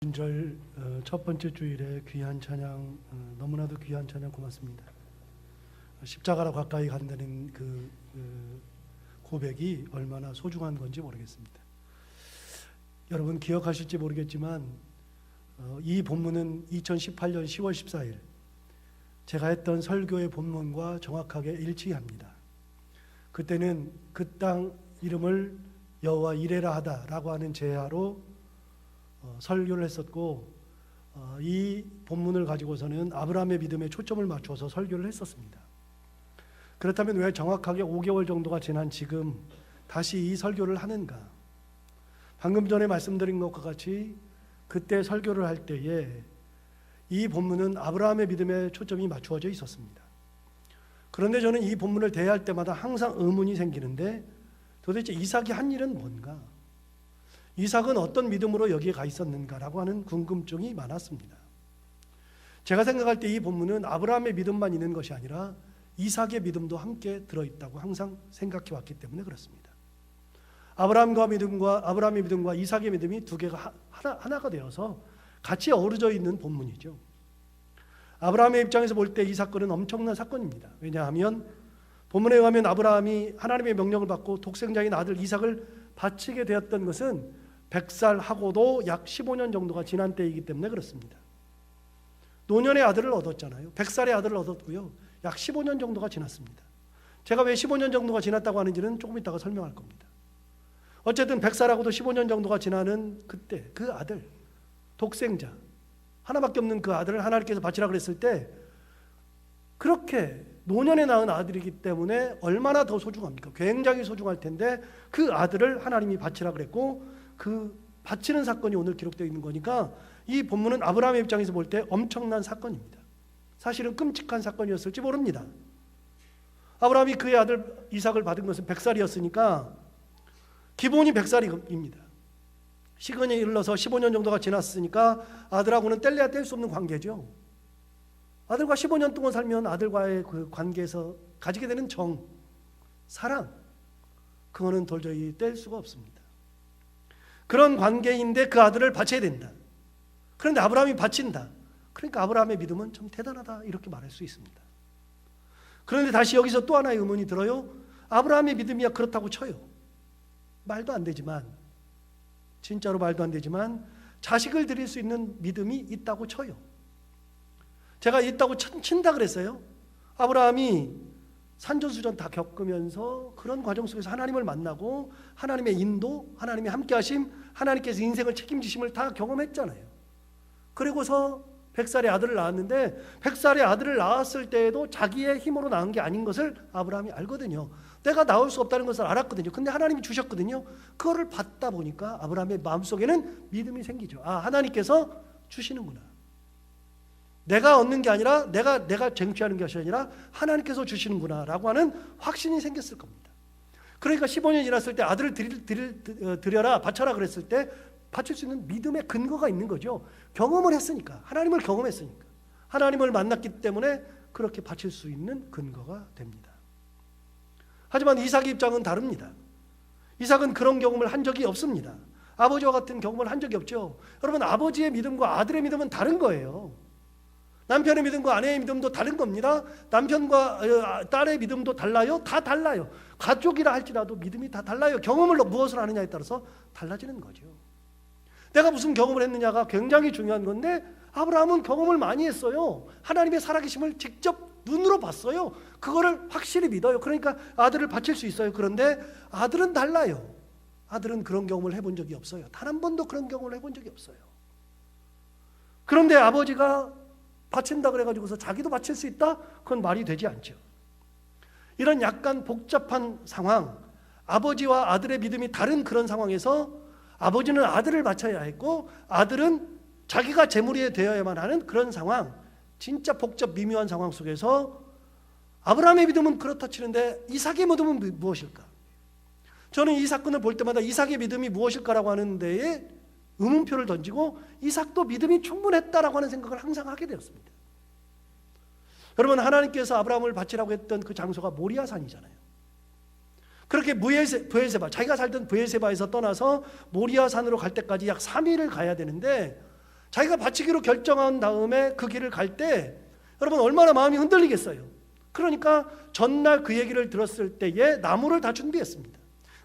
인절 첫 번째 주일에 귀한 찬양, 너무나도 귀한 찬양 고맙습니다. 십자가로 가까이 간다는 그 고백이 얼마나 소중한 건지 모르겠습니다. 여러분 기억하실지 모르겠지만 이 본문은 2018년 10월 14일 제가 했던 설교의 본문과 정확하게 일치합니다. 그때는 그 땅 이름을 여호와 이레라 하다라고 하는 제하로 설교를 했었고, 이 본문을 가지고서는 아브라함의 믿음에 초점을 맞춰서 설교를 했었습니다. 그렇다면 왜 정확하게 5개월 정도가 지난 지금 다시 이 설교를 하는가? 방금 전에 말씀드린 것과 같이 그때 설교를 할 때에 이 본문은 아브라함의 믿음에 초점이 맞추어져 있었습니다. 그런데 저는 이 본문을 대할 때마다 항상 의문이 생기는데, 도대체 이삭이 한 일은 뭔가? 이삭은 어떤 믿음으로 여기에 가 있었는가라고 하는 궁금증이 많았습니다. 제가 생각할 때 이 본문은 아브라함의 믿음만 있는 것이 아니라 이삭의 믿음도 함께 들어있다고 항상 생각해 왔기 때문에 그렇습니다. 아브라함의 믿음과 이삭의 믿음이 두 개가 하나가 되어서 같이 어우러져 있는 본문이죠. 아브라함의 입장에서 볼 때 이 사건은 엄청난 사건입니다. 왜냐하면 본문에 의하면 아브라함이 하나님의 명령을 받고 독생자인 아들 이삭을 바치게 되었던 것은 100살하고도 약 15년 정도가 지난 때이기 때문에 그렇습니다. 노년의 아들을 얻었잖아요. 100살의 아들을 얻었고요. 약 15년 정도가 지났습니다. 제가 왜 15년 정도가 지났다고 하는지는 조금 이따가 설명할 겁니다. 어쨌든 100살하고도 15년 정도가 지나는 그때 그 아들, 독생자, 하나밖에 없는 그 아들을 하나님께서 바치라 그랬을 때 그렇게 노년에 낳은 아들이기 때문에 얼마나 더 소중합니까? 굉장히 소중할 텐데 그 아들을 하나님이 바치라 그랬고, 그 바치는 사건이 오늘 기록되어 있는 거니까 이 본문은 아브라함의 입장에서 볼 때 엄청난 사건입니다. 사실은 끔찍한 사건이었을지 모릅니다. 아브라함이 그의 아들 이삭을 받은 것은 100살이었으니까 기본이 100살입니다. 시간이 흘러서 15년 정도가 지났으니까 아들하고는 뗄래야 뗄 수 없는 관계죠. 아들과 15년 동안 살면 아들과의 그 관계에서 가지게 되는 정, 사랑, 그거는 도저히 뗄 수가 없습니다. 그런 관계인데 그 아들을 바쳐야 된다. 그런데 아브라함이 바친다. 그러니까 아브라함의 믿음은 참 대단하다, 이렇게 말할 수 있습니다. 그런데 다시 여기서 또 하나의 의문이 들어요. 아브라함의 믿음이야 그렇다고 쳐요. 말도 안 되지만, 진짜로 말도 안 되지만 자식을 드릴 수 있는 믿음이 있다고 쳐요. 제가 있다고 친다 그랬어요. 아브라함이 산전수전 다 겪으면서 그런 과정 속에서 하나님을 만나고 하나님의 인도, 하나님의 함께하심, 하나님께서 인생을 책임지심을 다 경험했잖아요. 그리고서 100살의 아들을 낳았는데 100살의 아들을 낳았을 때에도 자기의 힘으로 낳은 게 아닌 것을 아브라함이 알거든요. 내가 낳을 수 없다는 것을 알았거든요. 근데 하나님이 주셨거든요. 그거를 받다 보니까 아브라함의 마음속에는 믿음이 생기죠. 아, 하나님께서 주시는구나. 내가 얻는 게 아니라 내가 쟁취하는 것이 아니라 하나님께서 주시는구나 라고 하는 확신이 생겼을 겁니다. 그러니까 15년이 지났을 때 아들을 드려라, 바쳐라 그랬을 때 바칠 수 있는 믿음의 근거가 있는 거죠. 경험을 했으니까, 하나님을 경험했으니까, 하나님을 만났기 때문에 그렇게 바칠 수 있는 근거가 됩니다. 하지만 이삭의 입장은 다릅니다. 이삭은 그런 경험을 한 적이 없습니다. 아버지와 같은 경험을 한 적이 없죠. 여러분, 아버지의 믿음과 아들의 믿음은 다른 거예요. 남편의 믿음과 아내의 믿음도 다른 겁니다. 남편과 딸의 믿음도 달라요. 다 달라요. 가족이라 할지라도 믿음이 다 달라요. 경험을 무엇을 하느냐에 따라서 달라지는 거죠. 내가 무슨 경험을 했느냐가 굉장히 중요한 건데, 아브라함은 경험을 많이 했어요. 하나님의 살아계심을 직접 눈으로 봤어요. 그거를 확실히 믿어요. 그러니까 아들을 바칠 수 있어요. 그런데 아들은 달라요. 아들은 그런 경험을 해본 적이 없어요. 단 한 번도 그런 경험을 해본 적이 없어요. 그런데 아버지가 바친다 그래가지고서 자기도 바칠 수 있다? 그건 말이 되지 않죠. 이런 약간 복잡한 상황, 아버지와 아들의 믿음이 다른 그런 상황에서 아버지는 아들을 바쳐야 했고 아들은 자기가 제물이 되어야만 하는 그런 상황, 진짜 복잡 미묘한 상황 속에서 아브라함의 믿음은 그렇다 치는데 이삭의 믿음은 무엇일까? 저는 이 사건을 볼 때마다 이삭의 믿음이 무엇일까라고 하는 데에 의문표를 던지고 이삭도 믿음이 충분했다라고 하는 생각을 항상 하게 되었습니다. 여러분, 하나님께서 아브라함을 바치라고 했던 그 장소가 모리아산이잖아요. 그렇게 브엘세바, 자기가 살던 브엘세바에서 떠나서 모리아산으로 갈 때까지 약 3일을 가야 되는데 자기가 바치기로 결정한 다음에 그 길을 갈 때 여러분 얼마나 마음이 흔들리겠어요. 그러니까 전날 그 얘기를 들었을 때에 나무를 다 준비했습니다.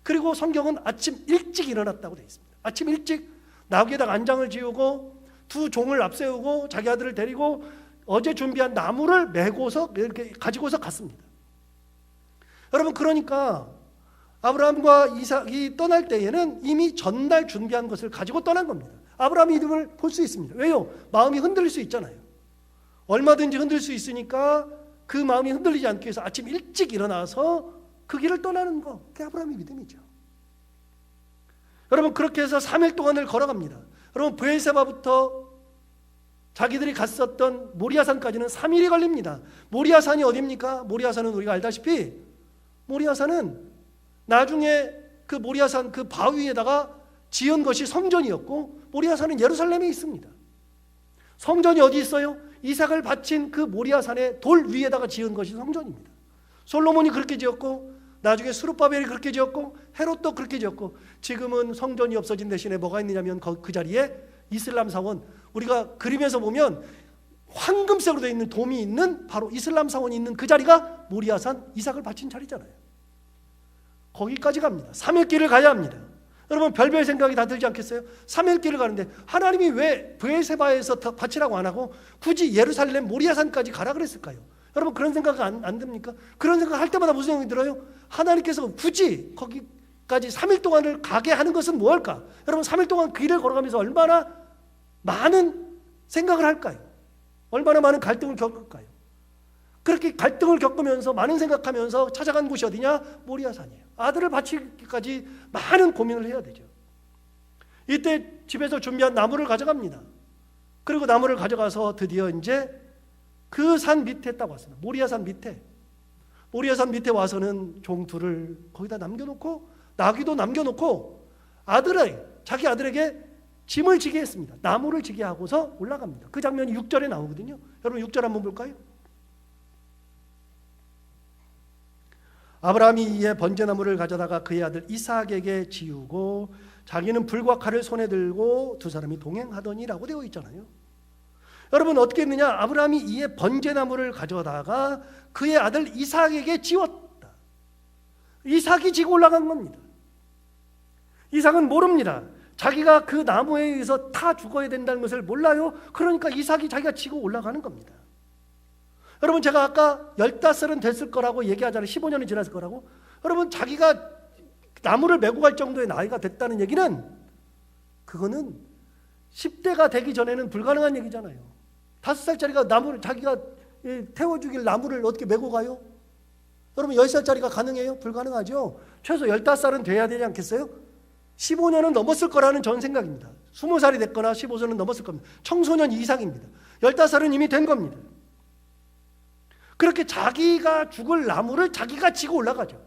그리고 성경은 아침 일찍 일어났다고 되어 있습니다. 아침 일찍 나귀에다가 안장을 지우고 두 종을 앞세우고 자기 아들을 데리고 어제 준비한 나무를 메고서 이렇게 가지고서 갔습니다. 여러분, 그러니까 아브라함과 이삭이 떠날 때에는 이미 전날 준비한 것을 가지고 떠난 겁니다. 아브라함의 믿음을 볼 수 있습니다. 왜요? 마음이 흔들릴 수 있잖아요. 얼마든지 흔들릴 수 있으니까 그 마음이 흔들리지 않기 위해서 아침 일찍 일어나서 그 길을 떠나는 거, 그게 아브라함의 믿음이죠. 여러분, 그렇게 해서 3일 동안을 걸어갑니다. 여러분, 브엘세바부터 자기들이 갔었던 모리아산까지는 3일이 걸립니다. 모리아산이 어디입니까? 모리아산은 우리가 알다시피 모리아산은 나중에 그 모리아산 그 바위에다가 지은 것이 성전이었고, 모리아산은 예루살렘에 있습니다. 성전이 어디 있어요? 이삭을 바친 그 모리아산의 돌 위에다가 지은 것이 성전입니다. 솔로몬이 그렇게 지었고, 나중에 스룹바벨이 그렇게 지었고, 헤롯도 그렇게 지었고, 지금은 성전이 없어진 대신에 뭐가 있느냐면 그 자리에 이슬람 사원, 우리가 그림에서 보면 황금색으로 되어 있는 돔이 있는 바로 이슬람 사원이 있는 그 자리가 모리아산 이삭을 바친 자리잖아요. 거기까지 갑니다. 3일 길을 가야 합니다. 여러분, 별별 생각이 다 들지 않겠어요? 3일 길을 가는데 하나님이 왜 브엘세바에서 바치라고 안 하고 굳이 예루살렘 모리아산까지 가라 그랬을까요? 여러분, 그런 생각 안 듭니까? 그런 생각 할 때마다 무슨 생각이 들어요? 하나님께서 굳이 거기까지 3일 동안을 가게 하는 것은 무엇일까? 여러분, 3일 동안 그 길을 걸어가면서 얼마나 많은 생각을 할까요? 얼마나 많은 갈등을 겪을까요? 그렇게 갈등을 겪으면서 많은 생각하면서 찾아간 곳이 어디냐? 모리아산이에요. 아들을 바치기까지 많은 고민을 해야 되죠. 이때 집에서 준비한 나무를 가져갑니다. 그리고 나무를 가져가서 드디어 이제 그 산 밑에 딱 왔습니다. 모리아산 밑에 와서는 종 둘을 거기다 남겨놓고 나귀도 남겨놓고 자기 아들에게 짐을 지게 했습니다. 나무를 지게 하고서 올라갑니다. 그 장면이 6절에 나오거든요. 여러분, 6절 한번 볼까요? 아브라함이 이에 번제나무를 가져다가 그의 아들 이삭에게 지우고 자기는 불과 칼을 손에 들고 두 사람이 동행하더니라고 되어 있잖아요. 여러분, 어떻게 했느냐? 아브라함이 이에 번제나무를 가져다가 그의 아들 이삭에게 지웠다. 이삭이 지고 올라간 겁니다. 이삭은 모릅니다. 자기가 그 나무에 의해서 다 죽어야 된다는 것을 몰라요. 그러니까 이삭이 자기가 지고 올라가는 겁니다. 여러분, 제가 아까 15살은 됐을 거라고 얘기하잖아요. 15년이 지났을 거라고. 여러분, 자기가 나무를 메고 갈 정도의 나이가 됐다는 얘기는 그거는 10대가 되기 전에는 불가능한 얘기잖아요. 5살짜리가 나무를 자기가 태워 죽일 나무를 어떻게 메고 가요? 여러분, 10살짜리가 가능해요? 불가능하죠. 최소 15살은 돼야 되지 않겠어요? 15년은 넘었을 거라는 전 생각입니다. 20살이 됐거나 15살은 넘었을 겁니다. 청소년 이상입니다. 15살은 이미 된 겁니다. 그렇게 자기가 죽을 나무를 자기가 지고 올라가죠.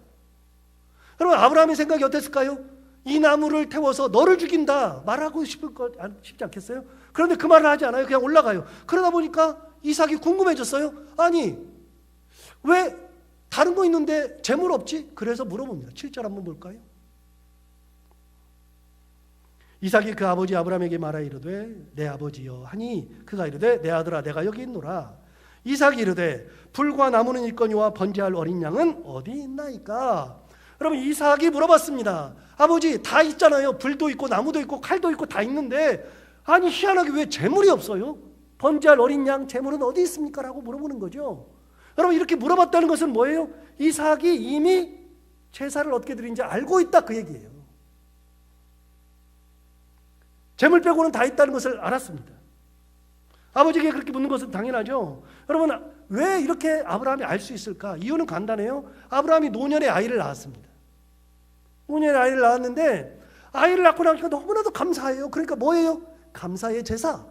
여러분, 아브라함의 생각이 어땠을까요? 이 나무를 태워서 너를 죽인다 말하고 싶지 않겠어요? 그런데 그 말을 하지 않아요. 그냥 올라가요. 그러다 보니까 이삭이 궁금해졌어요. 아니, 왜 다른 거 있는데 재물 없지? 그래서 물어봅니다. 7절 한번 볼까요? 이삭이 그 아버지 아브라함에게 말하 이르되 내 아버지여 하니 그가 이르되 내 아들아 내가 여기 있노라. 이삭이 이르되 불과 나무는 있거니와 번제할 어린 양은 어디 있나이까? 여러분, 이삭이 물어봤습니다. 아버지, 다 있잖아요. 불도 있고 나무도 있고 칼도 있고 다 있는데 아니, 희한하게 왜 재물이 없어요? 번제할 어린 양 재물은 어디 있습니까? 라고 물어보는 거죠. 여러분, 이렇게 물어봤다는 것은 뭐예요? 이삭이 이미 제사를 어떻게 드리는지 알고 있다, 그 얘기예요. 재물 빼고는 다 있다는 것을 알았습니다. 아버지에게 그렇게 묻는 것은 당연하죠. 여러분, 왜 이렇게 아브라함이 알 수 있을까? 이유는 간단해요. 아브라함이 노년에 아이를 낳았습니다. 노년에 아이를 낳았는데 아이를 낳고 나니까 너무나도 감사해요. 그러니까 뭐예요? 감사의 제사.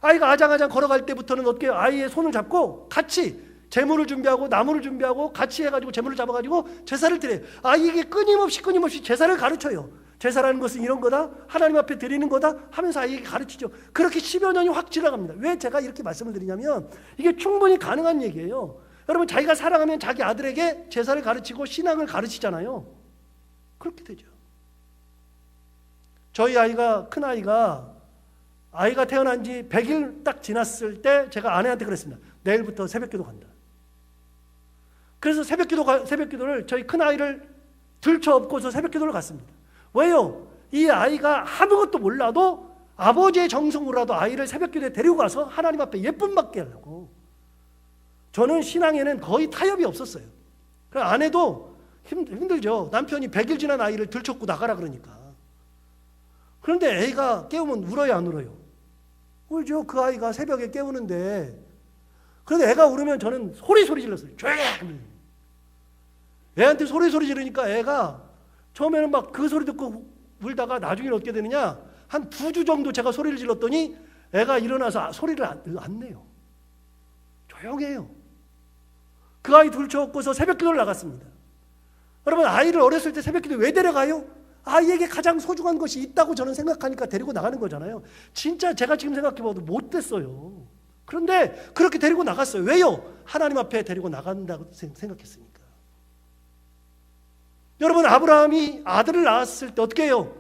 아이가 아장아장 걸어갈 때부터는 어떻게 아이의 손을 잡고 같이 재물을 준비하고 나무를 준비하고 같이 해가지고 재물을 잡아가지고 제사를 드려요. 아이에게 끊임없이 제사를 가르쳐요. 제사라는 것은 이런 거다, 하나님 앞에 드리는 거다 하면서 아이에게 가르치죠. 그렇게 10여 년이 확 지나갑니다. 왜 제가 이렇게 말씀을 드리냐면 이게 충분히 가능한 얘기예요. 여러분, 자기가 사랑하면 자기 아들에게 제사를 가르치고 신앙을 가르치잖아요. 그렇게 되죠. 저희 아이가, 큰아이가 아이가 태어난 지 100일 딱 지났을 때 제가 아내한테 그랬습니다. 내일부터 새벽기도 간다. 그래서 새벽기도를 저희 큰아이를 들쳐업고서 새벽기도를 갔습니다. 왜요? 이 아이가 아무것도 몰라도 아버지의 정성으로라도 아이를 새벽기도에 데리고 가서 하나님 앞에 예쁨 받게 하려고. 저는 신앙에는 거의 타협이 없었어요. 아내도 힘들죠. 남편이 100일 지난 아이를 들쳐업고 나가라 그러니까. 그런데 애가 깨우면 울어요, 안 울어요? 울죠. 그 아이가 새벽에 깨우는데. 그런데 애가 울으면 저는 소리 질렀어요. 조용히 해! 애한테 소리 지르니까 애가 처음에는 막 그 소리 듣고 울다가 나중에는 어떻게 되느냐, 한 2주 정도 제가 소리를 질렀더니 애가 일어나서 소리를 안 내요. 조용해요. 그 아이 들쳐업고서 새벽기도를 나갔습니다. 여러분, 아이를 어렸을 때 새벽기도 왜 데려가요? 아이에게 가장 소중한 것이 있다고 저는 생각하니까 데리고 나가는 거잖아요. 진짜 제가 지금 생각해봐도 못됐어요. 그런데 그렇게 데리고 나갔어요. 왜요? 하나님 앞에 데리고 나간다고 생각했으니까. 여러분, 아브라함이 아들을 낳았을 때 어떻게 해요?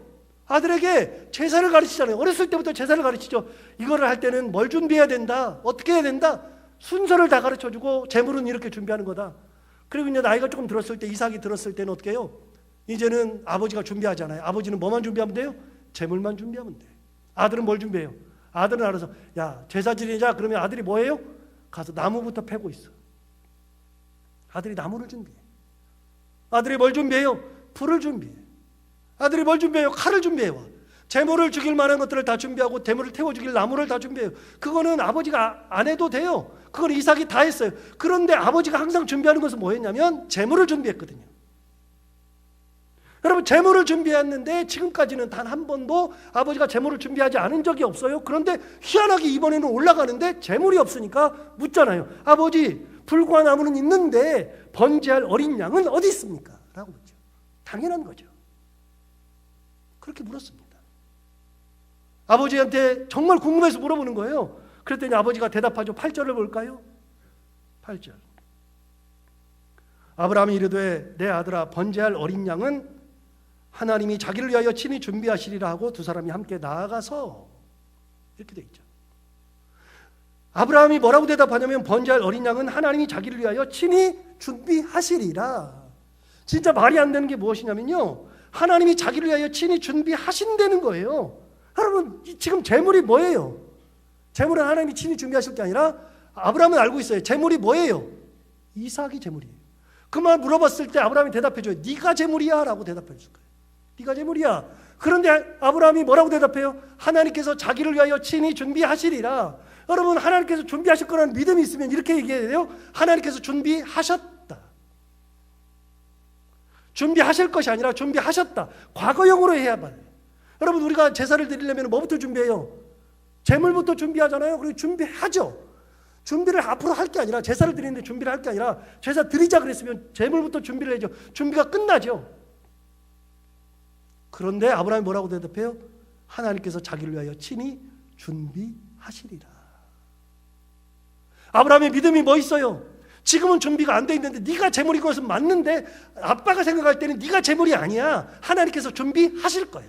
아들에게 제사를 가르치잖아요. 어렸을 때부터 제사를 가르치죠. 이거를 할 때는 뭘 준비해야 된다, 어떻게 해야 된다, 순서를 다 가르쳐주고 재물은 이렇게 준비하는 거다. 그리고 이제 나이가 조금 들었을 때, 이삭이 들었을 때는 어떻게 해요? 이제는 아버지가 준비하잖아요. 아버지는 뭐만 준비하면 돼요? 재물만 준비하면 돼. 아들은 뭘 준비해요? 아들은 알아서, 야, 제사 지내자. 그러면 아들이 뭐해요? 가서 나무부터 패고 있어. 아들이 나무를 준비해. 아들이 뭘 준비해요? 불을 준비해. 아들이 뭘 준비해요? 칼을 준비해와. 재물을 죽일 만한 것들을 다 준비하고 재물을 태워 죽일 나무를 다 준비해요. 그거는 아버지가 안 해도 돼요. 그건 이삭이 다 했어요. 그런데 아버지가 항상 준비하는 것은 뭐였냐면 재물을 준비했거든요. 여러분, 재물을 준비했는데 지금까지는 단 한 번도 아버지가 재물을 준비하지 않은 적이 없어요. 그런데 희한하게 이번에는 올라가는데 재물이 없으니까 묻잖아요. 아버지, 불과 나무는 있는데 번제할 어린 양은 어디 있습니까? 라고 묻죠. 당연한 거죠. 그렇게 물었습니다. 아버지한테 정말 궁금해서 물어보는 거예요. 그랬더니 아버지가 대답하죠. 8절을 볼까요? 8절. 아브라함이 이르되 내 아들아, 번제할 어린 양은 하나님이 자기를 위하여 친히 준비하시리라 하고 두 사람이 함께 나아가서, 이렇게 돼 있죠. 아브라함이 뭐라고 대답하냐면 번제할 어린 양은 하나님이 자기를 위하여 친히 준비하시리라. 진짜 말이 안 되는 게 무엇이냐면요, 하나님이 자기를 위하여 친히 준비하신다는 거예요. 여러분, 지금 재물이 뭐예요? 재물은 하나님이 친히 준비하실 게 아니라 아브라함은 알고 있어요. 재물이 뭐예요? 이삭이 재물이에요. 그 말 물어봤을 때 아브라함이 대답해줘요. 네가 재물이야 라고 대답해줄 거예요. 네가 재물이야. 그런데 아브라함이 뭐라고 대답해요? 하나님께서 자기를 위하여 친히 준비하시리라. 여러분, 하나님께서 준비하실 거라는 믿음이 있으면 이렇게 얘기해야 돼요. 하나님께서 준비하셨다. 준비하실 것이 아니라 준비하셨다. 과거형으로 해야 봐요. 여러분, 우리가 제사를 드리려면 뭐부터 준비해요? 재물부터 준비하잖아요. 그리고 준비하죠. 준비를 앞으로 할 게 아니라, 제사를 드리는데 준비를 할 게 아니라 제사 드리자 그랬으면 재물부터 준비를 해야죠. 준비가 끝나죠. 그런데 아브라함이 뭐라고 대답해요? 하나님께서 자기를 위하여 친히 준비하시리라. 아브라함의 믿음이 뭐 있어요? 지금은 준비가 안 돼 있는데 네가 재물인 것은 맞는데 아빠가 생각할 때는 네가 재물이 아니야. 하나님께서 준비하실 거야.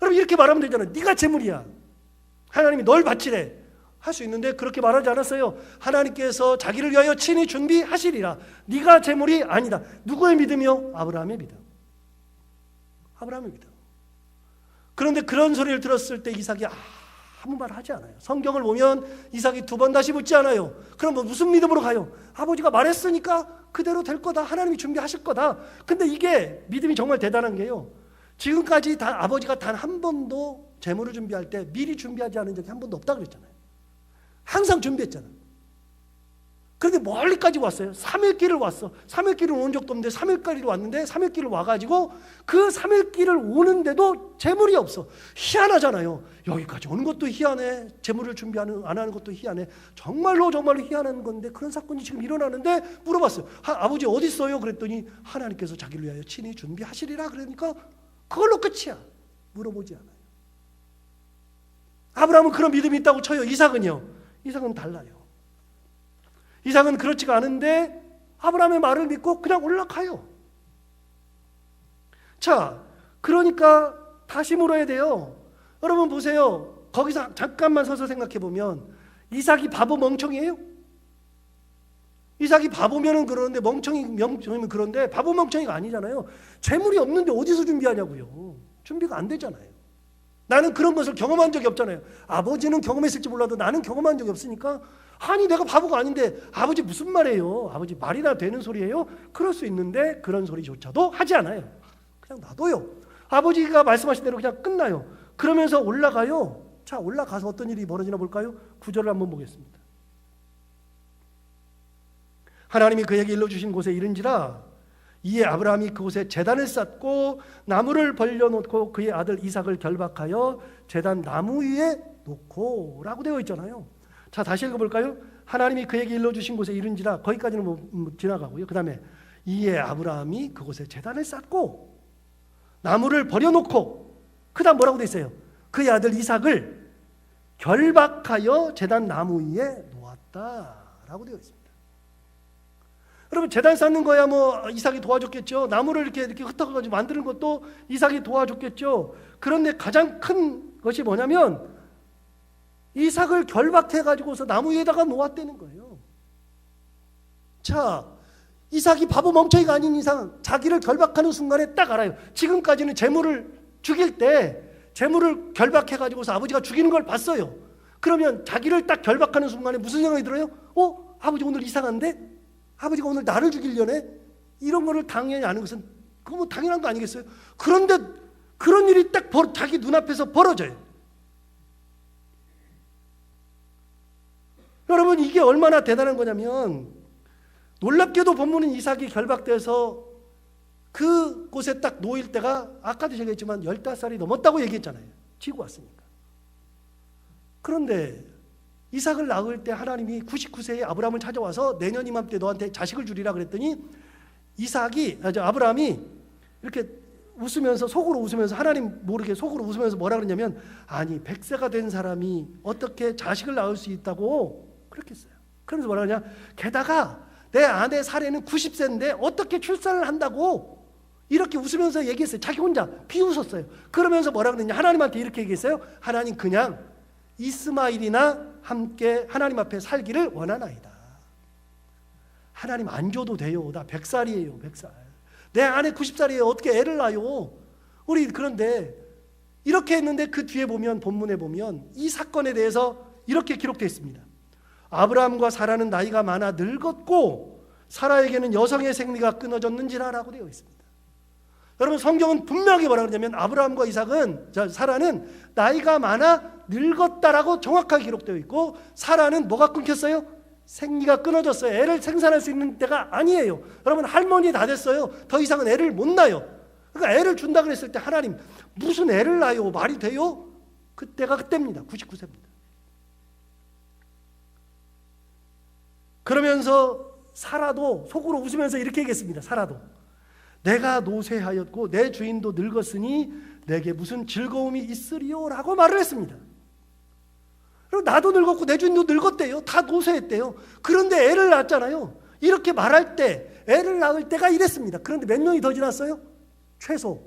여러분, 이렇게 말하면 되잖아요. 네가 재물이야. 하나님이 널 바치래. 할 수 있는데 그렇게 말하지 않았어요. 하나님께서 자기를 위하여 친히 준비하시리라. 네가 재물이 아니다. 누구의 믿음이요? 아브라함의 믿음. 아브라함의 믿음. 그런데 그런 소리를 들었을 때 이삭이 아무 말 하지 않아요. 성경을 보면 이삭이 2번 다시 묻지 않아요. 그럼 뭐 무슨 믿음으로 가요? 아버지가 말했으니까 그대로 될 거다. 하나님이 준비하실 거다. 근데 이게 믿음이 정말 대단한 게요, 지금까지 아버지가 단 한 번도 재물을 준비할 때 미리 준비하지 않은 적이 한 번도 없다고 그랬잖아요. 항상 준비했잖아요. 그런데 멀리까지 왔어요. 3일 길을 왔어. 3일 길을 온 적도 없는데 3일 길을 왔는데 3일 길을 와가지고 그 3일 길을 오는데도 재물이 없어. 희한하잖아요. 여기까지 오는 것도 희한해. 재물을 준비 안 하는 것도 희한해. 정말로 희한한 건데 그런 사건이 지금 일어나는데 물어봤어요. 아버지 어디 있어요? 그랬더니 하나님께서 자기를 위하여 친히 준비하시리라. 그러니까 그걸로 끝이야. 물어보지 않아요. 아브라함은 그런 믿음이 있다고 쳐요. 이삭은요? 이삭은 달라요. 이삭은 그렇지가 않은데 아브라함의 말을 믿고 그냥 올라가요. 자, 그러니까 다시 물어야 돼요. 여러분 보세요. 거기서 잠깐만 서서 생각해 보면 이삭이 바보 멍청이에요? 이삭이 바보면은 그러는데 멍청이면 그런데 바보 멍청이가 아니잖아요. 재물이 없는데 어디서 준비하냐고요. 준비가 안 되잖아요. 나는 그런 것을 경험한 적이 없잖아요. 아버지는 경험했을지 몰라도 나는 경험한 적이 없으니까 아니 내가 바보가 아닌데 아버지 무슨 말이에요? 아버지 말이나 되는 소리예요? 그럴 수 있는데 그런 소리조차도 하지 않아요. 그냥 놔둬요. 아버지가 말씀하신 대로 그냥 끝나요. 그러면서 올라가요. 자, 올라가서 어떤 일이 벌어지나 볼까요? 9절을 한번 보겠습니다. 하나님이 그에게 일러주신 곳에 이른지라 이에 아브라함이 그곳에 제단을 쌓고 나무를 벌려놓고 그의 아들 이삭을 결박하여 제단 나무 위에 놓고 라고 되어 있잖아요. 자, 다시 읽어볼까요? 하나님이 그에게 일러주신 곳에 이른지라 거기까지는 지나가고요. 그 다음에 이에 아브라함이 그곳에 제단을 쌓고 나무를 버려놓고 그 다음 뭐라고 되어 있어요? 그의 아들 이삭을 결박하여 제단 나무 위에 놓았다라고 되어 있습니다. 여러분 제단 쌓는 거야 뭐 이삭이 도와줬겠죠. 나무를 이렇게 흩어가지고 만드는 것도 이삭이 도와줬겠죠. 그런데 가장 큰 것이 뭐냐면 이삭을 결박해가지고서 나무 위에다가 놓았다는 거예요. 자, 이삭이 바보 멍청이가 아닌 이상 자기를 결박하는 순간에 딱 알아요. 지금까지는 재물을 죽일 때 재물을 결박해가지고서 아버지가 죽이는 걸 봤어요. 그러면 자기를 딱 결박하는 순간에 무슨 생각이 들어요? 아버지 오늘 이상한데? 아버지가 오늘 나를 죽이려네? 이런 거를 당연히 아는 것은 그거 뭐 당연한 거 아니겠어요? 그런데 그런 일이 딱 자기 눈앞에서 벌어져요. 여러분 이게 얼마나 대단한 거냐면 놀랍게도 본문은 이삭이 결박돼서 그곳에 딱 놓일 때가 아까도 얘기했지만 15살이 넘었다고 얘기했잖아요. 지고 왔으니까. 그런데 이삭을 낳을 때 하나님이 99세에 아브라함을 찾아와서 내년 이맘때 너한테 자식을 주리라 그랬더니 아브라함이 이렇게 웃으면서 속으로 웃으면서 하나님 모르게 속으로 웃으면서 뭐라 그러냐면 아니 100세가 된 사람이 어떻게 자식을 낳을 수 있다고 그렇게 했어요. 그러면서 뭐라 그러냐 게다가 내 아내 사례는 90세인데 어떻게 출산을 한다고 이렇게 웃으면서 얘기했어요. 자기 혼자 비웃었어요. 그러면서 뭐라 그러냐 하나님한테 이렇게 얘기했어요. 하나님 그냥 이스마일이나 함께 하나님 앞에 살기를 원하나이다. 하나님 안 줘도 돼요. 나 100살이에요. 100살. 내 아내 90살이에요. 어떻게 애를 낳아요? 우리 그런데 이렇게 했는데 그 뒤에 보면 본문에 보면 이 사건에 대해서 이렇게 기록되어 있습니다. 아브라함과 사라는 나이가 많아 늙었고 사라에게는 여성의 생리가 끊어졌는지라라고 되어 있습니다. 여러분 성경은 분명하게 뭐라 그러냐면 아브라함과 사라는 나이가 많아 늙었다라고 정확하게 기록되어 있고 사라는 뭐가 끊겼어요? 생리가 끊어졌어요. 애를 생산할 수 있는 때가 아니에요. 여러분 할머니 다 됐어요. 더 이상은 애를 못 낳아요. 그러니까 애를 준다 그랬을 때 하나님 무슨 애를 낳아요? 말이 돼요? 그때가 그때입니다. 99세입니다. 그러면서 사라도 속으로 웃으면서 이렇게 얘기했습니다. 사라도 내가 노쇠하였고 내 주인도 늙었으니 내게 무슨 즐거움이 있으리요? 라고 말을 했습니다. 그리고 나도 늙었고 내 주인도 늙었대요. 다 노쇠했대요. 그런데 애를 낳았잖아요. 이렇게 말할 때 애를 낳을 때가 이랬습니다. 그런데 몇 년이 더 지났어요? 최소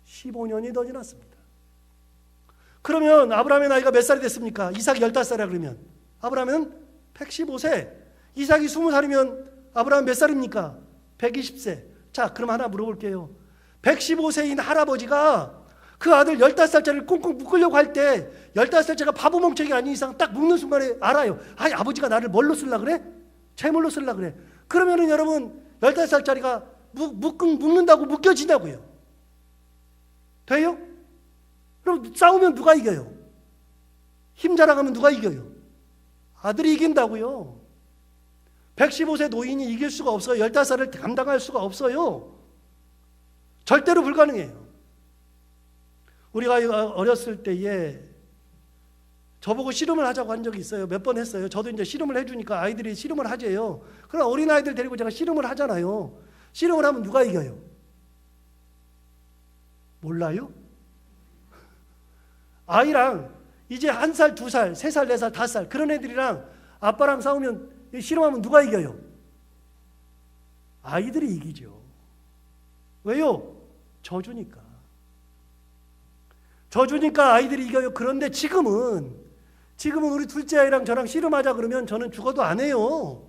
15년이 더 지났습니다. 그러면 아브라함의 나이가 몇 살이 됐습니까? 이삭이 15살이라 그러면 아브라함은 115세, 이삭이 20살이면 아브라함 몇 살입니까? 120세. 자, 그럼 하나 물어볼게요. 115세인 할아버지가 그 아들 15살짜리를 꽁꽁 묶으려고 할 때 15살짜리가 바보 멍청이가 아닌 이상 딱 묶는 순간에 알아요. 아버지가 나를 뭘로 쓰려 그래? 재물로 쓰려 그래. 그러면은 여러분 15살짜리가 묶는다고 묶여지냐고요. 돼요? 그럼 싸우면 누가 이겨요? 힘 자랑하면 누가 이겨요? 아들이 이긴다고요. 115세 노인이 이길 수가 없어요. 15살을 감당할 수가 없어요. 절대로 불가능해요. 우리가 어렸을 때에 저보고 씨름을 하자고 한 적이 있어요. 몇 번 했어요. 저도 이제 씨름을 해주니까 아이들이 씨름을 하재요. 그럼 어린아이들 데리고 제가 씨름을 하잖아요. 씨름을 하면 누가 이겨요? 몰라요? 아이랑 이제 1살, 2살, 3살, 4살, 5살 그런 애들이랑 아빠랑 싸우면 씨름하면 누가 이겨요? 아이들이 이기죠. 왜요? 저주니까. 져주니까 아이들이 이겨요. 그런데 지금은 우리 둘째 아이랑 저랑 씨름하자 그러면 저는 죽어도 안 해요.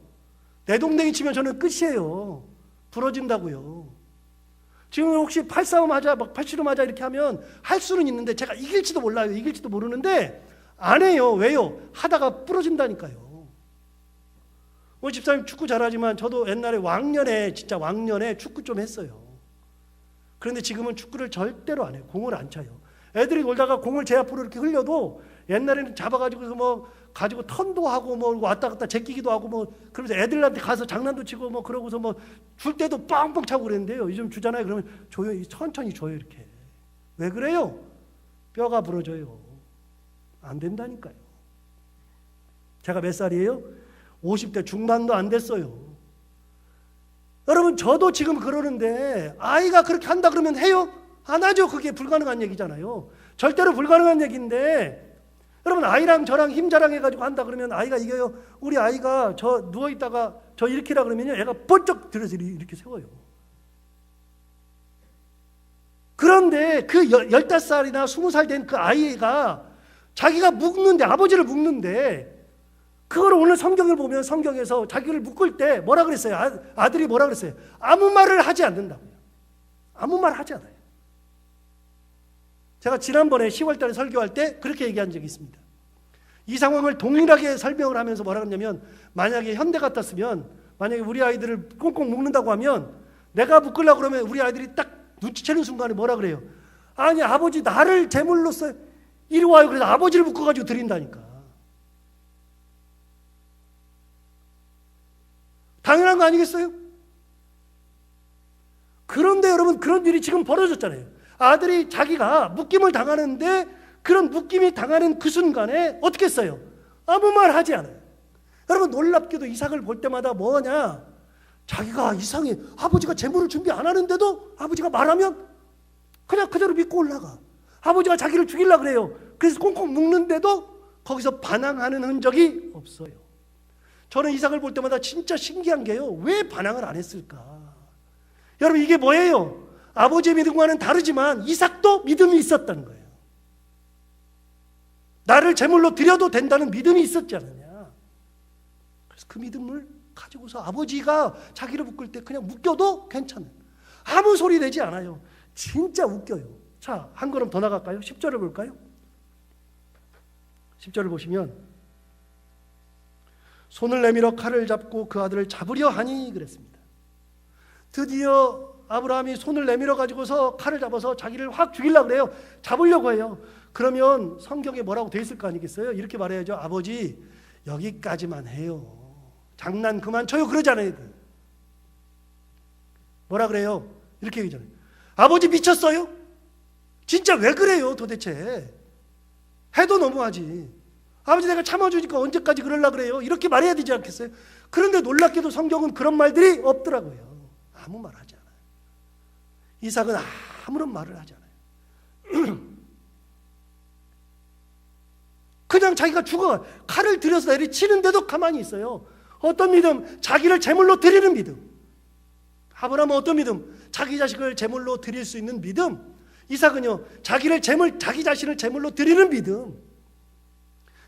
내 동댕이 치면 저는 끝이에요. 부러진다고요. 지금 혹시 팔싸움 하자, 막 팔씨름 하자 이렇게 하면 할 수는 있는데 제가 이길지도 몰라요. 이길지도 모르는데 안 해요. 왜요? 하다가 부러진다니까요. 우리 집사님 축구 잘하지만 저도 옛날에 진짜 왕년에 축구 좀 했어요. 그런데 지금은 축구를 절대로 안 해요. 공을 안 차요. 애들이 놀다가 공을 제 앞으로 이렇게 흘려도 옛날에는 잡아가지고 뭐 가지고 턴도 하고 뭐 왔다 갔다 제끼기도 하고 뭐 그러면서 애들한테 가서 장난도 치고 뭐 그러고서 뭐 줄 때도 빵빵 차고 그랬는데요. 요즘 주잖아요. 그러면 조용히 천천히 줘요 이렇게. 왜 그래요? 뼈가 부러져요. 안 된다니까요. 제가 몇 살이에요? 50대 중반도 안 됐어요. 여러분 저도 지금 그러는데 아이가 그렇게 한다 그러면 해요? 안 하죠. 그게 불가능한 얘기잖아요. 절대로 불가능한 얘기인데 여러분 아이랑 저랑 힘 자랑해가지고 한다 그러면 아이가 이겨요. 우리 아이가 저 누워있다가 저 일으키라 그러면요 애가 번쩍 들어서 이렇게 세워요. 그런데 그 15살이나 20살 된 그 아이가 자기가 묶는데 아버지를 묶는데 그걸 오늘 성경을 보면 성경에서 자기를 묶을 때 뭐라 그랬어요? 아들이 뭐라 그랬어요? 아무 말을 하지 않는다고요. 아무 말 하지 않아요. 제가 지난번에 10월 달에 설교할 때 그렇게 얘기한 적이 있습니다. 이 상황을 동일하게 설명을 하면서 뭐라 그랬냐면 만약에 현대 같았으면 만약에 우리 아이들을 꽁꽁 묶는다고 하면 내가 묶으려고 그러면 우리 아이들이 딱 눈치채는 순간에 뭐라 그래요? 아니 아버지 나를 제물로 써 이리 와요. 그래서 아버지를 묶어가지고 드린다니까. 당연한 거 아니겠어요? 그런데 여러분 그런 일이 지금 벌어졌잖아요. 아들이 자기가 묶임을 당하는데 그런 묶임이 당하는 그 순간에 어떻게 했어요? 아무 말 하지 않아요. 여러분 놀랍게도 이삭을 볼 때마다 뭐냐? 자기가 이상해. 아버지가 재물을 준비 안 하는데도 아버지가 말하면 그냥 그대로 믿고 올라가. 아버지가 자기를 죽이려고 그래요. 그래서 꽁꽁 묶는데도 거기서 반항하는 흔적이 없어요. 저는 이삭을 볼 때마다 진짜 신기한 게요. 왜 반항을 안 했을까? 여러분 이게 뭐예요? 아버지의 믿음과는 다르지만 이삭도 믿음이 있었다는 거예요. 나를 제물로 드려도 된다는 믿음이 있었지 않느냐. 그래서 그 믿음을 가지고서 아버지가 자기를 묶을 때 그냥 묶여도 괜찮아요. 아무 소리 내지 않아요. 진짜 웃겨요. 자, 한 걸음 더 나갈까요? 10절을 볼까요? 10절을 보시면 손을 내밀어 칼을 잡고 그 아들을 잡으려 하니 그랬습니다. 드디어 아브라함이 손을 내밀어 가지고서 칼을 잡아서 자기를 확 죽이려고 그래요. 잡으려고 해요. 그러면 성경에 뭐라고 돼 있을 거 아니겠어요? 이렇게 말해야죠. 아버지 여기까지만 해요. 장난 그만 쳐요. 그러잖아요. 뭐라 그래요? 이렇게 얘기하잖아요. 아버지 미쳤어요? 진짜 왜 그래요 도대체? 해도 너무하지. 아버지 내가 참아주니까 언제까지 그러려고 그래요? 이렇게 말해야 되지 않겠어요? 그런데 놀랍게도 성경은 그런 말들이 없더라고요. 아무 말 하지 않아요. 이삭은 아무런 말을 하지 않아요. 그냥 자기가 죽어 칼을 들여서 내리치는데도 가만히 있어요. 어떤 믿음? 자기를 제물로 드리는 믿음. 아브라함은 어떤 믿음? 자기 자식을 제물로 드릴 수 있는 믿음. 이삭은요 자기 자신을 제물로 드리는 믿음.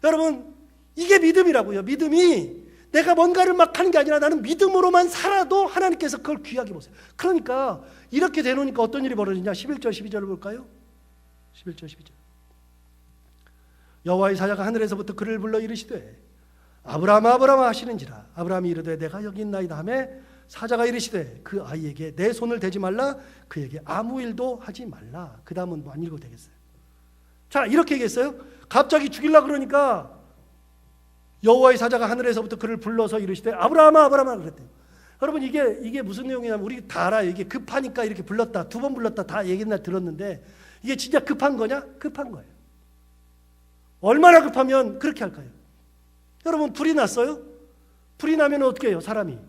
여러분 이게 믿음이라고요. 믿음이 내가 뭔가를 막 하는 게 아니라 나는 믿음으로만 살아도 하나님께서 그걸 귀하게 보세요. 그러니까 이렇게 되놓으니까 어떤 일이 벌어지냐. 11절 12절을 볼까요? 11절 12절. 여호와의 사자가 하늘에서부터 그를 불러 이르시되 아브라함아 아브라함아 하시는지라. 아브라함이 이르되 내가 여기 있나이다 하매 사자가 이르시되 그 아이에게 내 손을 대지 말라. 그에게 아무 일도 하지 말라. 그 다음은 뭐 안 읽어도 되겠어요. 자 이렇게 얘기했어요. 갑자기 죽이려고 그러니까 여호와의 사자가 하늘에서부터 그를 불러서 이르시되 아브라함아 아브라함아 그랬대요. 여러분 이게 무슨 내용이냐면 우리 다 알아요. 이게 급하니까 이렇게 불렀다. 2번 불렀다. 다 얘기날 들었는데 이게 진짜 급한 거냐? 급한 거예요. 얼마나 급하면 그렇게 할까요? 여러분 불이 났어요? 불이 나면 어떻게 해요? 사람이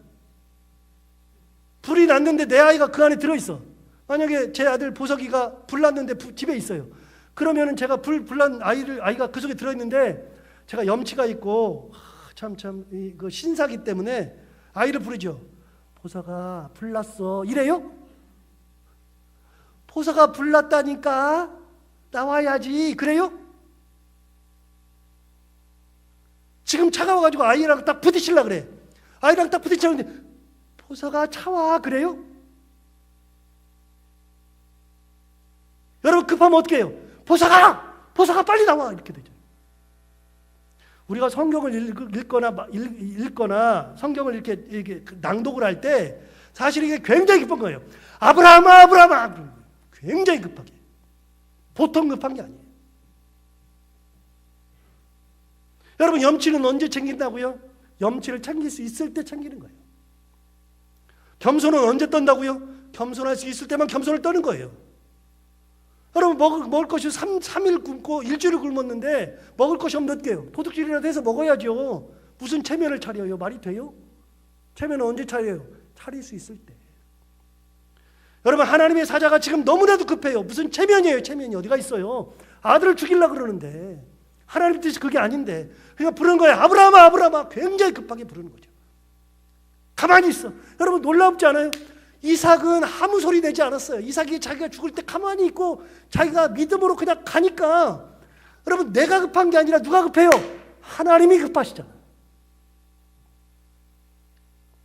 불이 났는데 내 아이가 그 안에 들어있어. 만약에 제 아들 보석이가 불 났는데 집에 있어요. 그러면은 제가 불난 아이가 그 속에 들어있는데 제가 염치가 있고 그 신사기 때문에 아이를 부르죠. 보석아 불났어 이래요? 보석아 불났다니까 나와야지. 그래요? 지금 차가 와가지고 아이랑 딱 부딪히려고 그래. 아이랑 딱 부딪히는데 보석아 차와. 그래요? 여러분 급하면 어떻게 해요? 보석아 빨리 나와. 이렇게 되죠. 우리가 성경을 읽거나 성경을 이렇게 낭독을 할 때 사실 이게 굉장히 급한 거예요. 아브라함아. 굉장히 급하게. 보통 급한 게 아니에요. 여러분 염치는 언제 챙긴다고요? 염치를 챙길 수 있을 때 챙기는 거예요. 겸손은 언제 떤다고요? 겸손할 수 있을 때만 겸손을 떠는 거예요. 여러분 먹을 것이 3일 굶고 일주일을 굶었는데 먹을 것이 없는 게요. 도둑질이라도 해서 먹어야죠. 무슨 체면을 차려요? 말이 돼요? 체면은 언제 차려요? 차릴 수 있을 때. 여러분 하나님의 사자가 지금 너무나도 급해요. 무슨 체면이에요? 체면이 어디가 있어요? 아들을 죽이려고 그러는데 하나님 뜻이 그게 아닌데 그냥 부르는 거예요. 아브라함아. 굉장히 급하게 부르는 거죠. 가만히 있어. 여러분 놀랍지 않아요? 이삭은 아무 소리 내지 않았어요. 이삭이 자기가 죽을 때 가만히 있고 자기가 믿음으로 그냥 가니까 여러분 내가 급한 게 아니라 누가 급해요? 하나님이 급하시잖아요.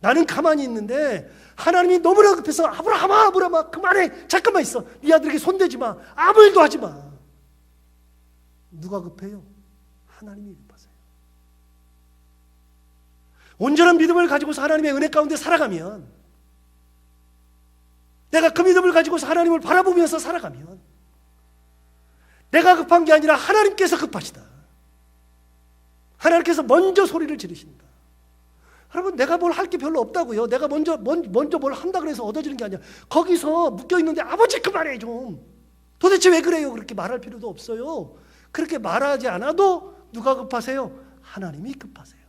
나는 가만히 있는데 하나님이 너무나 급해서 아브라함아 그만해. 잠깐만 있어. 네 아들에게 손대지 마. 아무 일도 하지 마. 누가 급해요? 하나님이 급하세요. 온전한 믿음을 가지고서 하나님의 은혜 가운데 살아가면 내가 그 믿음을 가지고서 하나님을 바라보면서 살아가면 내가 급한 게 아니라 하나님께서 급하시다. 하나님께서 먼저 소리를 지르신다. 여러분 내가 뭘 할 게 별로 없다고요. 내가 먼저 뭘 한다 그래서 얻어지는 게 아니라 거기서 묶여있는데 아버지 그만해 좀. 도대체 왜 그래요? 그렇게 말할 필요도 없어요. 그렇게 말하지 않아도 누가 급하세요? 하나님이 급하세요.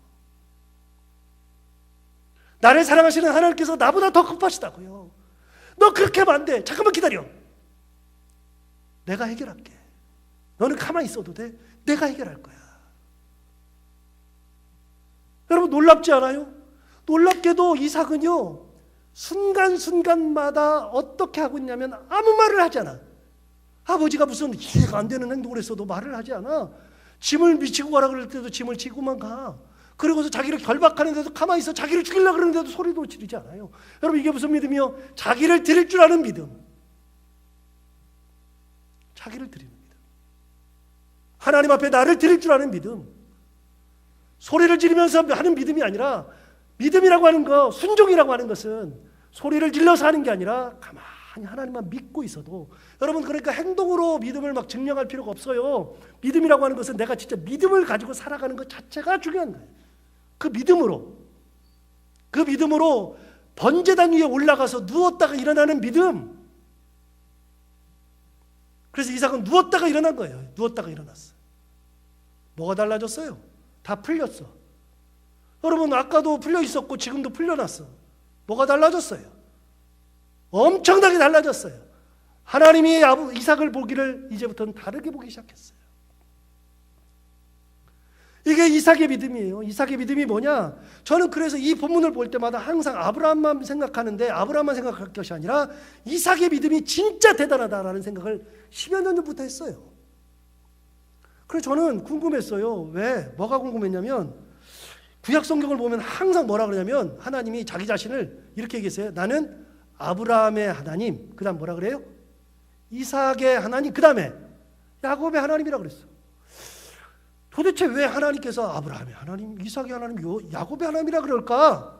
나를 사랑하시는 하나님께서 나보다 더 급하시다고요. 너 그렇게 하면 안 돼. 잠깐만 기다려. 내가 해결할게. 너는 가만히 있어도 돼. 내가 해결할 거야. 여러분 놀랍지 않아요? 놀랍게도 이삭은요 순간순간마다 어떻게 하고 있냐면 아무 말을 하지 않아. 아버지가 무슨 이해가 안 되는 행동을 했어도 말을 하지 않아. 짐을 미치고 가라 그럴 때도 짐을 지고만 가. 그리고서 자기를 결박하는데도 가만히 있어. 자기를 죽이려고 그러는데도 소리도 지르지 않아요. 여러분 이게 무슨 믿음이요? 자기를 드릴 줄 아는 믿음. 자기를 드리는 믿음. 하나님 앞에 나를 드릴 줄 아는 믿음. 소리를 지르면서 하는 믿음이 아니라 믿음이라고 하는 거, 순종이라고 하는 것은 소리를 질러서 하는 게 아니라 가만히 하나님만 믿고 있어도 여러분 그러니까 행동으로 믿음을 막 증명할 필요가 없어요. 믿음이라고 하는 것은 내가 진짜 믿음을 가지고 살아가는 것 자체가 중요한 거예요. 그 믿음으로 번제단 위에 올라가서 누웠다가 일어나는 믿음. 그래서 이삭은 누웠다가 일어난 거예요. 누웠다가 일어났어. 뭐가 달라졌어요? 다 풀렸어. 여러분 아까도 풀려 있었고 지금도 풀려났어. 뭐가 달라졌어요? 엄청나게 달라졌어요. 하나님이 이삭을 보기를 이제부터는 다르게 보기 시작했어요. 이게 이삭의 믿음이에요. 이삭의 믿음이 뭐냐? 저는 그래서 이 본문을 볼 때마다 항상 아브라함만 생각하는데 아브라함만 생각할 것이 아니라 이삭의 믿음이 진짜 대단하다라는 생각을 10여 년 전부터 했어요. 그래서 저는 궁금했어요. 왜? 뭐가 궁금했냐면 구약 성경을 보면 항상 뭐라 그러냐면 하나님이 자기 자신을 이렇게 얘기했어요. 나는 아브라함의 하나님, 그 다음 뭐라 그래요? 이삭의 하나님, 그 다음에 야곱의 하나님이라고 그랬어. 도대체 왜 하나님께서 아브라함의 하나님, 이삭의 하나님, 야곱의 하나님이라 그럴까?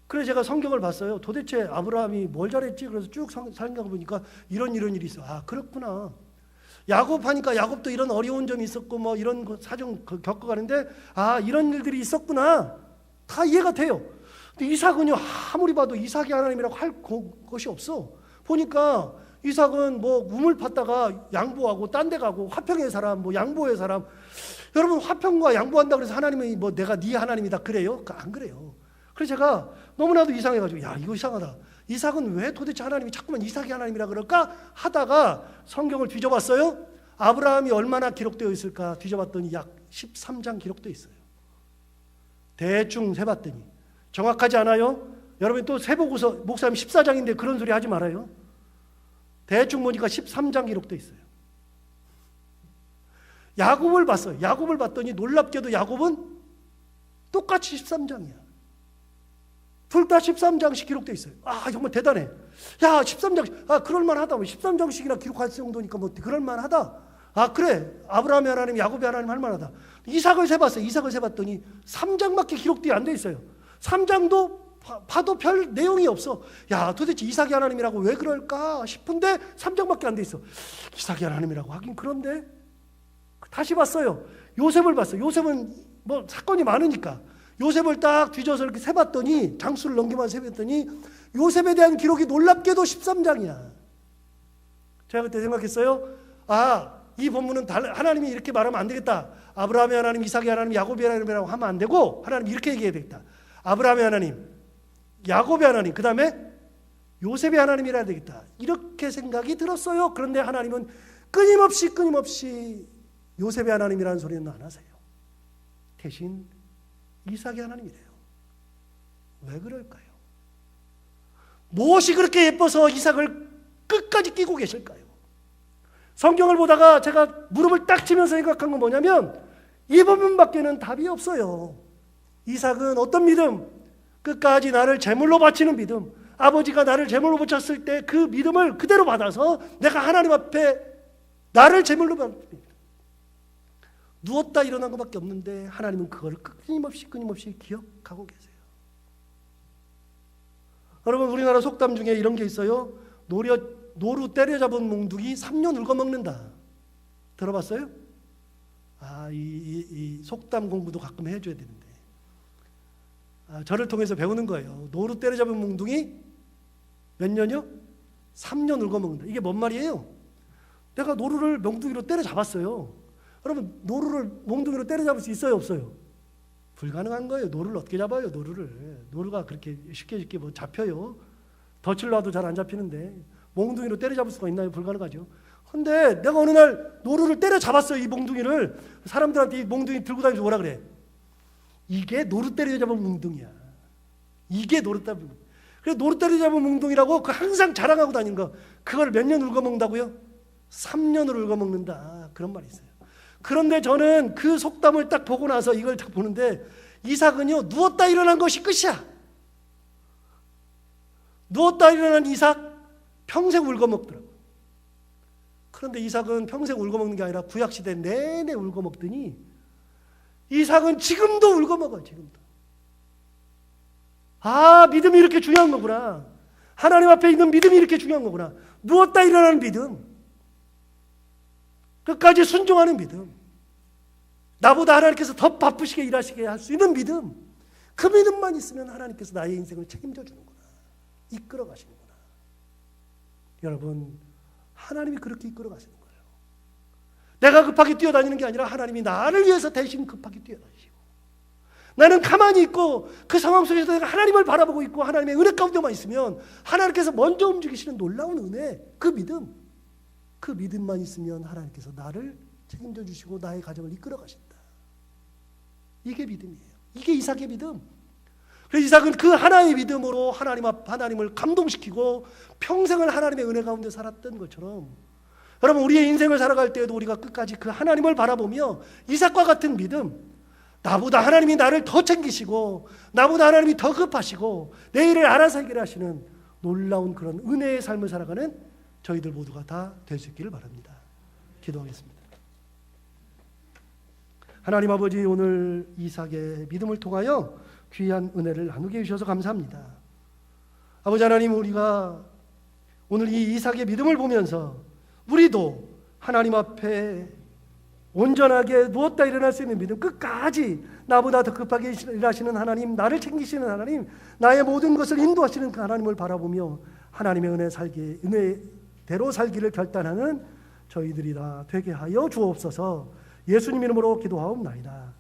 그래서 제가 성경을 봤어요. 도대체 아브라함이 뭘 잘했지? 그래서 쭉 생각해 보니까 이런 일이 있어. 아 그렇구나. 야곱 하니까 야곱도 이런 어려운 점이 있었고 뭐 이런 사정 겪어가는데 아 이런 일들이 있었구나. 다 이해가 돼요. 근데 이삭은요 아무리 봐도 이삭이 하나님이라고 할 것이 없어. 보니까 이삭은 뭐 우물 팠다가 양보하고 딴 데 가고 화평의 사람 뭐 양보의 사람. 여러분 화평과 양보한다 그래서 하나님이 뭐 내가 네 하나님이다 그래요? 안 그래요. 그래서 제가 너무나도 이상해가지고 야 이거 이상하다. 이삭은 왜 도대체 하나님이 자꾸만 이삭이 하나님이라 그럴까 하다가 성경을 뒤져봤어요. 아브라함이 얼마나 기록되어 있을까 뒤져봤더니 약 13장 기록되어 있어요. 대충 세봤더니 정확하지 않아요? 여러분 또 세보고서 목사님 14장인데 그런 소리 하지 말아요. 대충 보니까 13장 기록되어 있어요. 야곱을 봤어요. 야곱을 봤더니 놀랍게도 야곱은 똑같이 13장이야. 둘 다 13장씩 기록되어 있어요. 아, 정말 대단해. 야, 13장씩. 아, 그럴만하다. 13장씩이나 기록할 정도니까 뭐 그럴만하다. 아, 그래. 아브라함의 하나님, 야곱의 하나님 할만하다. 이삭을 세봤어요. 이삭을 세봤더니 3장밖에 기록되어 안 돼 있어요. 3장도 봐도 별 내용이 없어. 야, 도대체 이삭이 하나님이라고 왜 그럴까 싶은데 3장밖에 안 돼 있어. 이삭이 하나님이라고 하긴 그런데 다시 봤어요. 요셉을 봤어요. 요셉은 뭐 사건이 많으니까 요셉을 딱 뒤져서 이렇게 세봤더니 장수를 넘기만 세봤더니 요셉에 대한 기록이 놀랍게도 13장이야. 제가 그때 생각했어요. 아, 이 본문은 하나님이 이렇게 말하면 안 되겠다. 아브라함의 하나님, 이삭의 하나님, 야곱의 하나님이라고 하면 안 되고 하나님 이렇게 얘기해야 되겠다. 아브라함의 하나님, 야곱의 하나님, 그 다음에 요셉의 하나님이라 해야 되겠다. 이렇게 생각이 들었어요. 그런데 하나님은 끊임없이 요셉의 하나님이라는 소리는 안 하세요. 대신 이삭의 하나님이래요. 왜 그럴까요? 무엇이 그렇게 예뻐서 이삭을 끝까지 끼고 계실까요? 성경을 보다가 제가 무릎을 딱 치면서 생각한 건 뭐냐면 이 부분밖에는 답이 없어요. 이삭은 어떤 믿음? 끝까지 나를 제물로 바치는 믿음. 아버지가 나를 제물로 바쳤을 때 그 믿음을 그대로 받아서 내가 하나님 앞에 나를 제물로 바치는 믿음. 누웠다 일어난 것밖에 없는데 하나님은 그걸 끊임없이 기억하고 계세요. 여러분, 우리나라 속담 중에 이런 게 있어요. 노루 때려잡은 몽둥이 3년 울거먹는다. 들어봤어요? 아, 이 속담 공부도 가끔 해줘야 되는데. 저를 통해서 배우는 거예요. 노루 때려잡은 몽둥이 몇 년이요? 3년 울거먹는다. 이게 뭔 말이에요? 내가 노루를 몽둥이로 때려잡았어요. 여러분, 노루를 몽둥이로 때려잡을 수 있어요, 없어요? 불가능한 거예요. 노루를 어떻게 잡아요, 노루를. 노루가 그렇게 쉽게 뭐 잡혀요. 덫을 놔도 잘 안 잡히는데 몽둥이로 때려잡을 수가 있나요? 불가능하죠. 근데 내가 어느 날 노루를 때려잡았어요, 이 몽둥이를. 사람들한테 이 몽둥이 들고 다니면서 뭐라 그래? 이게 노루 때려잡은 몽둥이야. 이게 노루 때려잡은 몽둥이. 그래서 노루 때려잡은 몽둥이라고 항상 자랑하고 다니는 거. 그걸 몇 년 울거먹는다고요? 3년을 울거먹는다. 그런 말이 있어요. 그런데 저는 그 속담을 딱 보고 나서 이걸 딱 보는데 이삭은요, 누웠다 일어난 것이 끝이야. 누웠다 일어난 이삭 평생 울거먹더라고. 그런데 이삭은 평생 울거먹는 게 아니라 구약시대 내내 울거먹더니 이삭은 지금도 울거먹어요. 지금도. 아, 믿음이 이렇게 중요한 거구나. 하나님 앞에 있는 믿음이 이렇게 중요한 거구나. 누웠다 일어나는 믿음, 끝까지 순종하는 믿음, 나보다 하나님께서 더 바쁘시게 일하시게 할 수 있는 믿음, 그 믿음만 있으면 하나님께서 나의 인생을 책임져 주는구나, 이끌어 가시는구나. 여러분, 하나님이 그렇게 이끌어 가시는 거예요. 내가 급하게 뛰어다니는 게 아니라 하나님이 나를 위해서 대신 급하게 뛰어다니시고, 나는 가만히 있고 그 상황 속에서 내가 하나님을 바라보고 있고 하나님의 은혜 가운데만 있으면 하나님께서 먼저 움직이시는 놀라운 은혜, 그 믿음, 그 믿음만 있으면 하나님께서 나를 책임져 주시고 나의 가정을 이끌어 가신다. 이게 믿음이에요. 이게 이삭의 믿음. 그래서 이삭은 그 하나의 믿음으로 하나님을 감동시키고 평생을 하나님의 은혜 가운데 살았던 것처럼, 여러분, 우리의 인생을 살아갈 때에도 우리가 끝까지 그 하나님을 바라보며 이삭과 같은 믿음, 나보다 하나님이 나를 더 챙기시고 나보다 하나님이 더 급하시고 내 일을 알아서 해결하시는 놀라운 그런 은혜의 삶을 살아가는 저희들 모두가 다 될 수 있기를 바랍니다. 기도하겠습니다. 하나님 아버지, 오늘 이삭의 믿음을 통하여 귀한 은혜를 나누게 해주셔서 감사합니다. 아버지 하나님, 우리가 오늘 이 이삭의 믿음을 보면서 우리도 하나님 앞에 온전하게 누웠다 일어날 수 있는 믿음, 끝까지 나보다 더 급하게 일하시는 하나님, 나를 챙기시는 하나님, 나의 모든 것을 인도하시는 그 하나님을 바라보며 하나님의 은혜대로 살기를 결단하는 저희들이 다 되게 하여 주옵소서. 예수님 이름으로 기도하옵나이다.